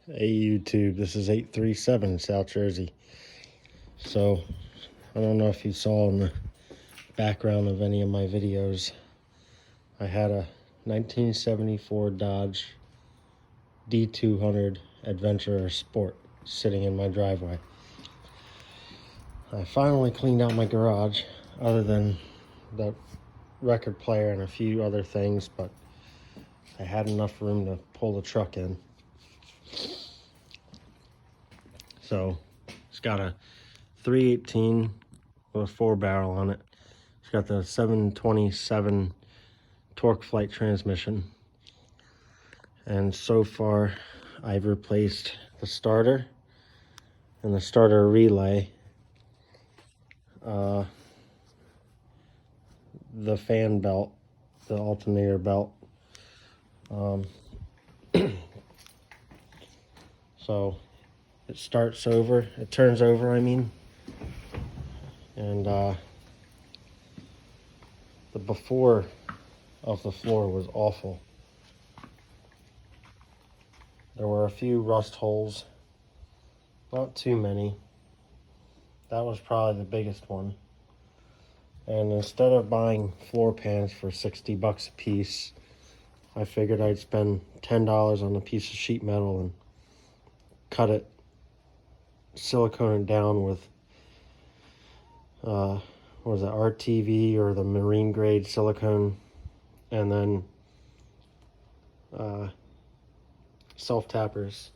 Hey YouTube, this is 837 South Jersey. So, I don't know if you saw in the background of any of my videos, I had a 1974 Dodge D200 Adventure Sport sitting in my driveway. I finally cleaned out my garage, other than the record player and a few other things, but I had enough room to pull the truck in. So it's got a 318 with a 4-barrel on it. It's got the 727 torque flight transmission. And so far I've replaced the starter and the starter relay, the fan belt, the alternator belt. So it starts over, it turns over, I mean. And the before of the floor was awful. There were a few rust holes, not too many. That was probably the biggest one. And instead of buying floor pans for 60 bucks a piece, I figured I'd spend $10 on a piece of sheet metal and cut it, silicone it down with what was it, RTV or the marine grade silicone, and then self tappers.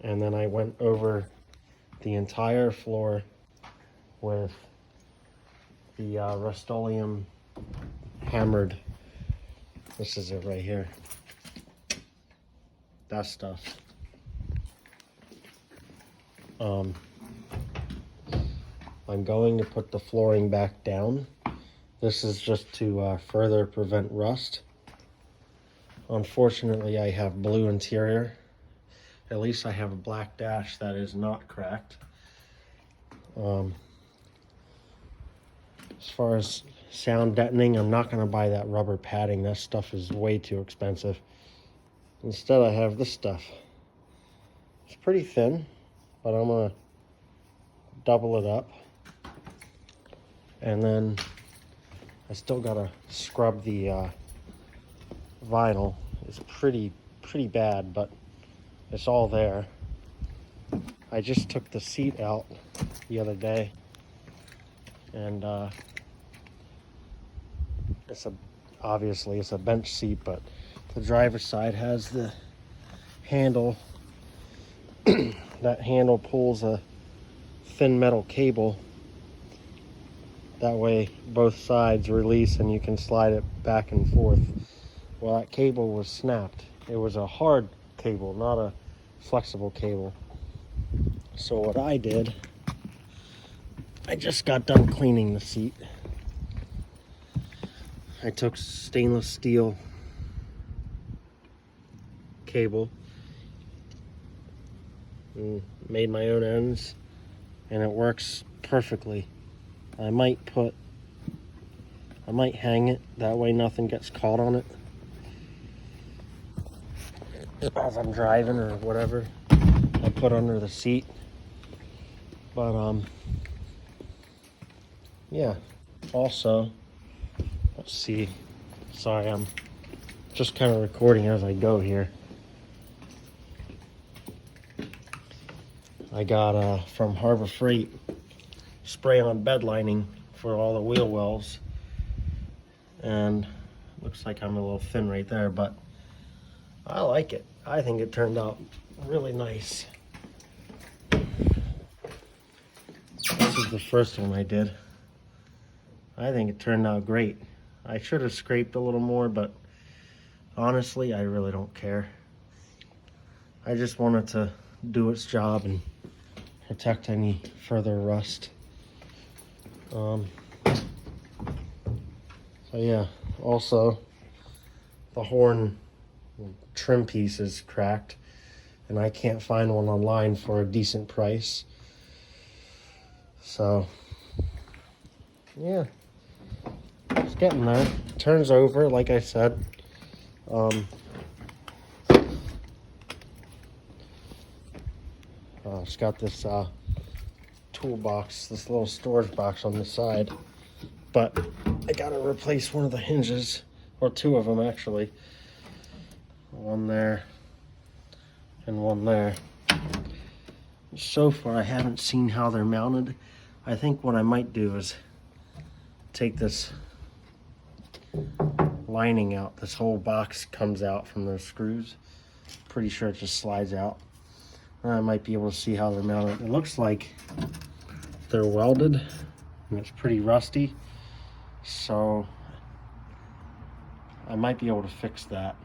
And then I went over the entire floor with the Rust-Oleum hammered. This is it right here. That stuff. I'm going to put the flooring back down. This is just to further prevent rust. Unfortunately, I have blue interior. At least I have a black dash that is not cracked. As far as sound deadening, I'm not going to buy that rubber padding. That stuff is way too expensive. Instead, I have this stuff. It's pretty thin, but I'm going to double it up. And then I still got to scrub the vinyl. It's pretty bad, but it's all there. I just took the seat out the other day, and obviously it's a bench seat, but the driver's side has the handle. That handle pulls a thin metal cable. That way both sides release and you can slide it back and forth. Well, that cable was snapped. It was a hard cable, not a flexible cable. So what I did, I just got done cleaning the seat. I took stainless steel cable and made my own ends, and it works perfectly. I might hang it, that way nothing gets caught on it as I'm driving or whatever. I put under the seat. But yeah, also, let's see, sorry, I'm just kind of recording as I go here. I got from Harbor Freight spray on bed lining for all the wheel wells, and looks like I'm a little thin right there, but I like it. I think it turned out really nice. This is the first one I did. I think it turned out great. I should have scraped a little more, but honestly, I really don't care. I just wanted to do its job and protect any further rust. So yeah, also the horn trim piece is cracked, and I can't find one online for a decent price. So yeah, it's getting there. It turns over, like I said. It's got this toolbox, this little storage box on the side, but I gotta replace one of the hinges, or two of them actually. One there and one there. So far I haven't seen how they're mounted. I think what I might do is take this lining out. This whole box comes out from those screws. Pretty sure it just slides out. And I might be able to see how they're mounted. It looks like they're welded and it's pretty rusty. So I might be able to fix that.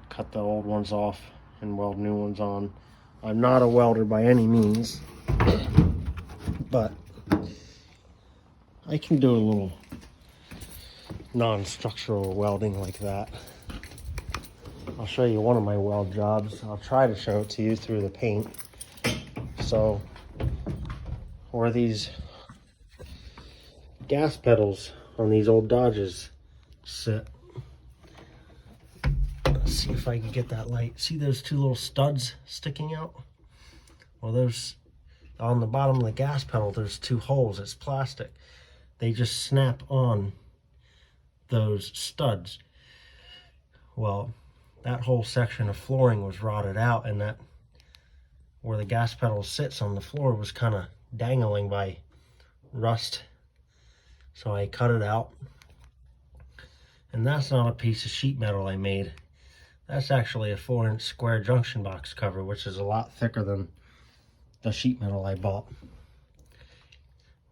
Cut the old ones off and weld new ones on. I'm not a welder by any means, but I can do a little non-structural welding like that. I'll show you one of my weld jobs. I'll try to show it to you through the paint. So, where these gas pedals on these old Dodges sit. Let's see if I can get that light. See those two little studs sticking out? Well, those on the bottom of the gas pedal, there's two holes. It's plastic. They just snap on those studs. Well, that whole section of flooring was rotted out, and that where the gas pedal sits on the floor was kind of dangling by rust. So I cut it out. And that's not a piece of sheet metal I made. That's actually a 4-inch square junction box cover, which is a lot thicker than the sheet metal I bought.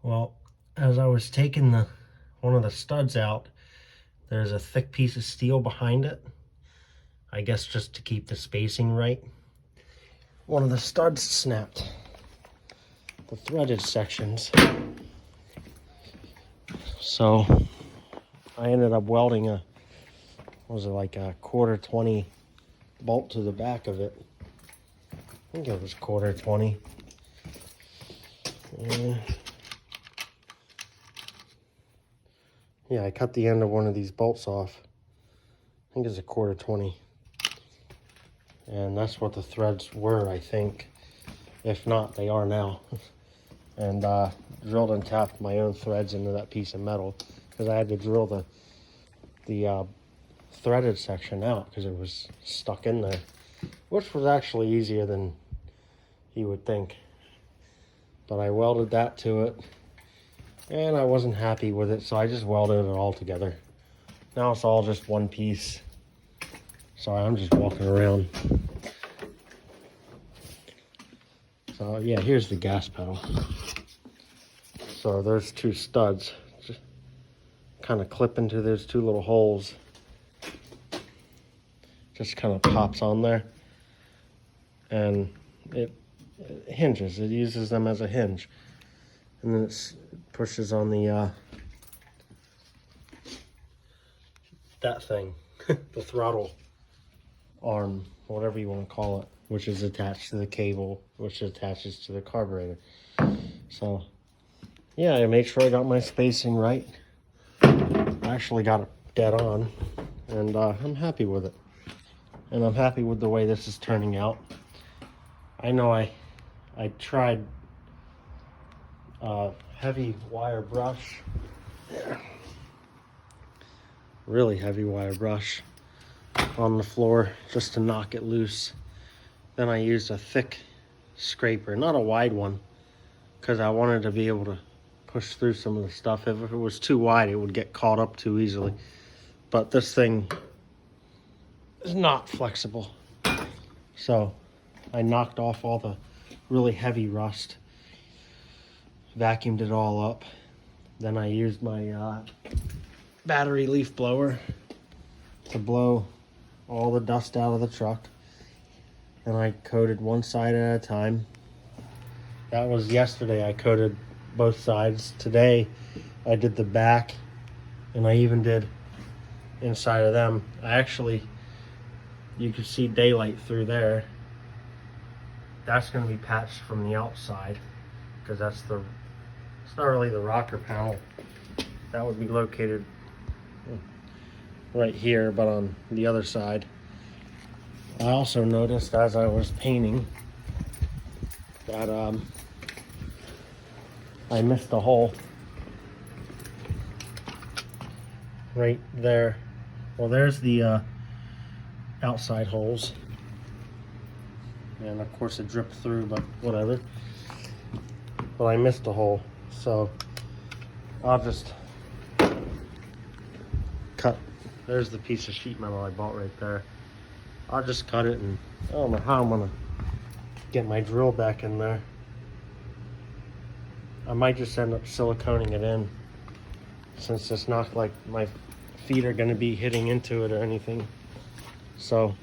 Well, as I was taking one of the studs out, there's a thick piece of steel behind it. I guess just to keep the spacing right. One of the studs snapped. The threaded sections. So I ended up welding a, what was it, like a 1/4-20 bolt to the back of it. I think it was 1/4-20. Yeah, I cut the end of one of these bolts off. I think it's a 1/4-20. And that's what the threads were, I think. If not, they are now. And drilled and tapped my own threads into that piece of metal, because I had to drill the threaded section out because it was stuck in there, which was actually easier than you would think. But I welded that to it, and I wasn't happy with it, so I just welded it all together. Now it's all just one piece. Sorry, I'm just walking around. So yeah, here's the gas pedal. So there's two studs, just kind of clip into those two little holes. Just kind of pops on there, and it hinges. It uses them as a hinge, and then it pushes on the that thing, the throttle arm, whatever you want to call it, which is attached to the cable, which attaches to the carburetor. So yeah, I made sure I got my spacing right. I actually got it dead on, and I'm happy with it. And I'm happy with the way this is turning out. I know I tried heavy wire brush, really heavy wire brush on the floor just to knock it loose. Then I used a thick scraper, not a wide one, because I wanted to be able to push through some of the stuff. If it was too wide, it would get caught up too easily. But this thing is not flexible. So I knocked off all the really heavy rust, vacuumed it all up. Then I used my battery leaf blower to blow all the dust out of the truck. And I coated one side at a time. That was yesterday. I coated both sides. Today I did the back, and I even did inside of them. You can see daylight through there. That's going to be patched from the outside, because it's not really the rocker panel. That would be located right here, but on the other side. I also noticed as I was painting that I missed a hole right there. Well, there's the outside holes, and of course it dripped through, but whatever. But I missed a hole, so I'll just cut. There's the piece of sheet metal I bought right there. I'll just cut it, and I don't know how I'm gonna get my drill back in there. I might just end up siliconing it in, since it's not like my feet are gonna be hitting into it or anything. So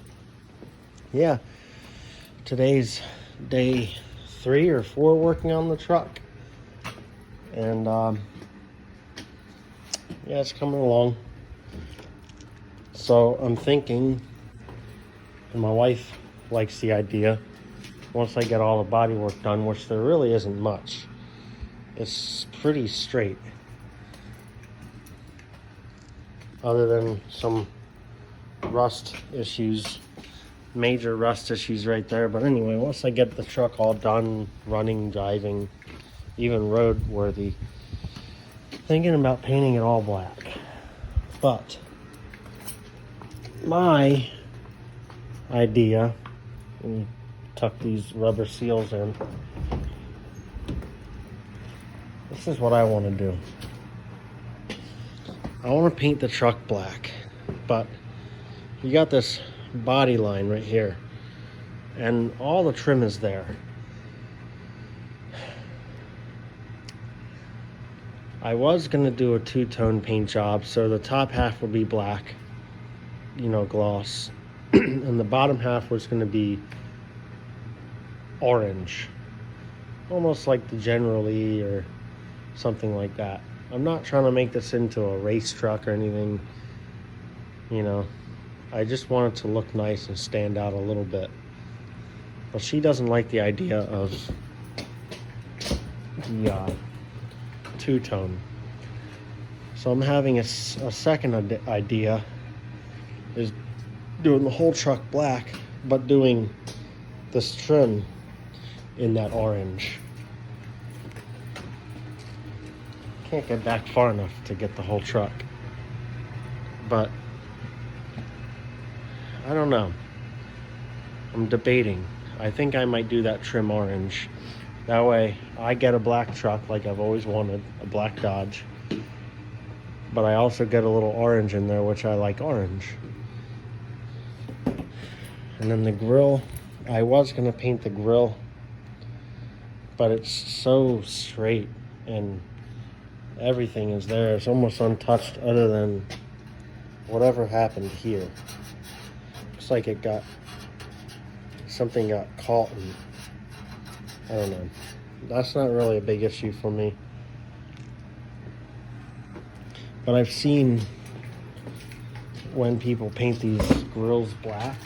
yeah, today's day 3 or 4 working on the truck, and yeah, it's coming along. So I'm thinking, and my wife likes the idea, once I get all the body work done, which there really isn't much, it's pretty straight, other than some rust issues, major rust issues right there. But anyway, once I get the truck all done, running, driving, even roadworthy, thinking about painting it all black. But my idea, let me tuck these rubber seals in, this is what I want to do. I want to paint the truck black, but you got this body line right here, and all the trim is there. I was going to do a two-tone paint job, so the top half will be black, you know, gloss, and the bottom half was going to be orange, almost like the General E or something like that. I'm not trying to make this into a race truck or anything, you know. I just want it to look nice and stand out a little bit. But she doesn't like the idea of the two-tone. So I'm having a second idea, is doing the whole truck black, but doing this trim in that orange. Can't get back far enough to get the whole truck, but I don't know. I'm debating. I think I might do that trim orange. That way I get a black truck like I've always wanted, a black Dodge, but I also get a little orange in there, which I like orange. And then the grill, I was gonna paint the grill, but it's so straight and everything is there. It's almost untouched other than whatever happened here. Looks like it got, something got caught, and I don't know. That's not really a big issue for me. But I've seen when people paint these grills black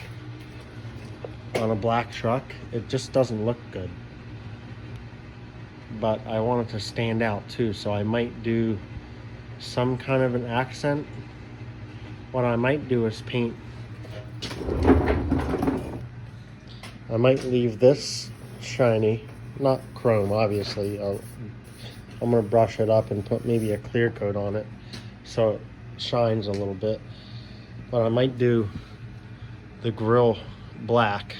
on a black truck, it just doesn't look good. But I want it to stand out too, so I might do some kind of an accent. What I might do is paint, I might leave this shiny, not chrome obviously. I'm gonna brush it up and put maybe a clear coat on it so it shines a little bit. But I might do the grill black,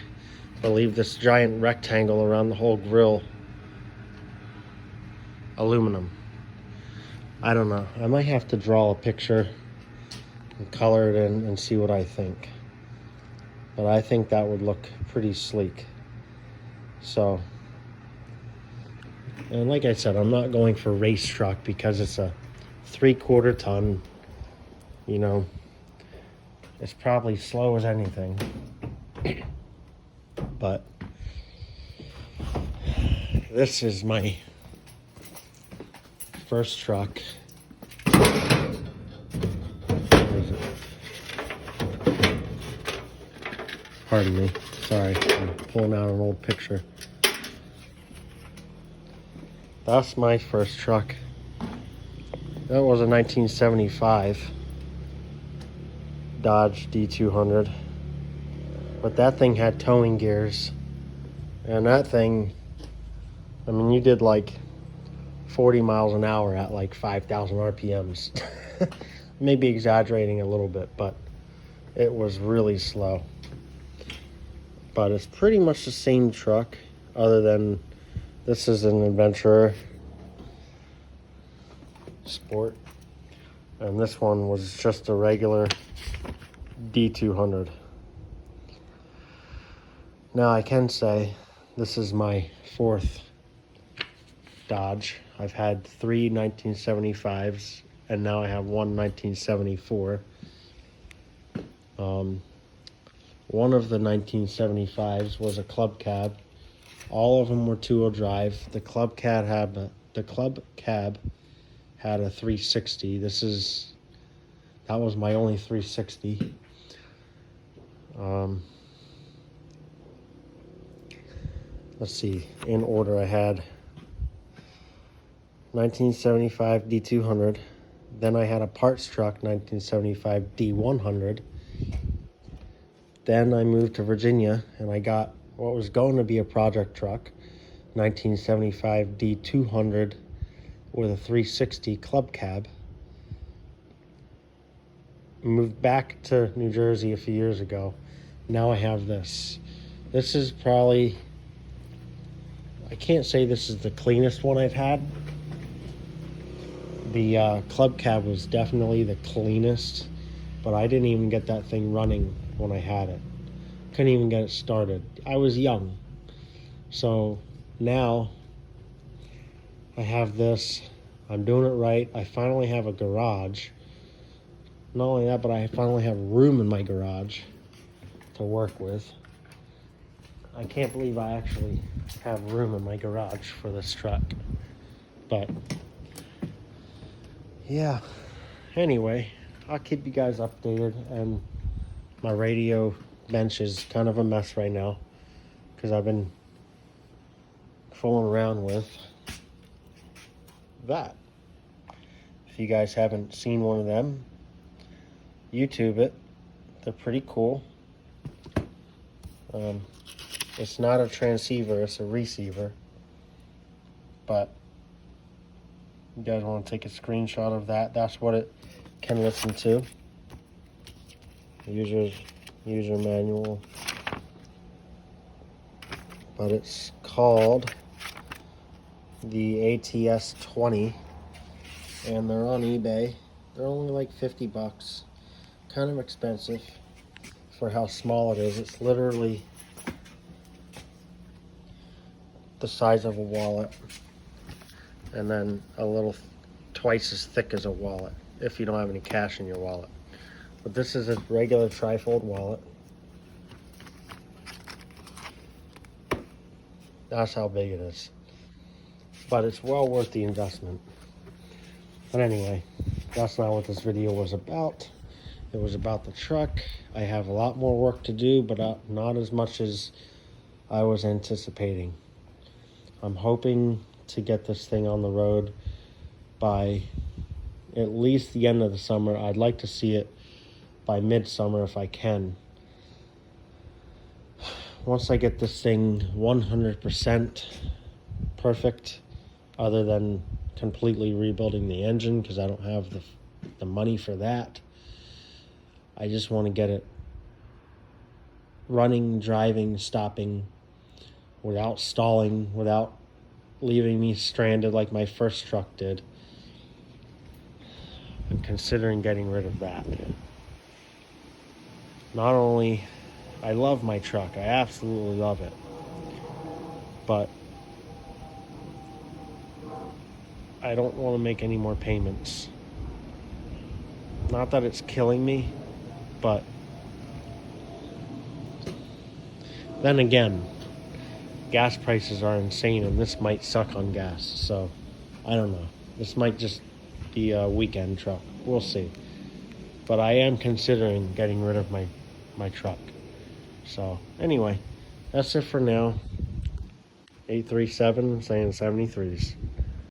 but leave this giant rectangle around the whole grill aluminum. I don't know. I might have to draw a picture and color it in and see what I think. But I think that would look pretty sleek. So, and like I said, I'm not going for race truck because it's a 3/4 ton. You know, it's probably slow as anything. But this is my first truck. Where is it? Pardon me. Sorry, I'm pulling out an old picture. That's my first truck. That was a 1975 Dodge D200. But that thing had towing gears. And that thing I mean, you did like 40 miles an hour at like 5,000 RPMs. Maybe exaggerating a little bit, but it was really slow. But it's pretty much the same truck, other than this is an Adventurer Sport, and this one was just a regular D200. Now I can say this is my fourth Dodge. I've had three 1975s, and now I have one 1974. One of the 1975s was a club cab. All of them were two-wheel drive. The club cab had a 360. That was my only 360. Let's see, in order I had 1975 D200. Then I had a parts truck, 1975 D100. Then I moved to Virginia and I got what was going to be a project truck, 1975 D200 with a 360 club cab. Moved back to New Jersey a few years ago. Now I have this. This is probably, I can't say this is the cleanest one I've had. The club cab was definitely the cleanest, but I didn't even get that thing running when I had it. Couldn't even get it started. I was young. So now I have this. I'm doing it right. I finally have a garage. Not only that, but I finally have room in my garage to work with. I can't believe I actually have room in my garage for this truck. But yeah, anyway, I'll keep you guys updated, and my radio bench is kind of a mess right now because I've been fooling around with that. If you guys haven't seen one of them, YouTube it. They're pretty cool. It's not a transceiver, it's a receiver. But you guys want to take a screenshot of that? That's what it can listen to. User manual. But it's called the ATS 20, and they're on eBay. They're only like 50 bucks. Kind of expensive for how small it is. It's literally the size of a wallet, and then a little twice as thick as a wallet if you don't have any cash in your wallet. But this is a regular trifold wallet. That's how big it is. But it's well worth the investment. But anyway, that's not what this video was about. It was about the truck. I have a lot more work to do, but not as much as I was anticipating. I'm hoping to get this thing on the road by at least the end of the summer. I'd like to see it by midsummer if I can. Once I get this thing 100% perfect, other than completely rebuilding the engine because I don't have the money for that, I just want to get it running, driving, stopping, without stalling, without leaving me stranded like my first truck did. I'm considering getting rid of that. Not only, I love my truck, I absolutely love it, but I don't want to make any more payments. Not that it's killing me, but then again, gas prices are insane, and this might suck on gas. So I don't know. This might just be a weekend truck. We'll see. But I am considering getting rid of my truck. So anyway, that's it for now. 837 saying 73s.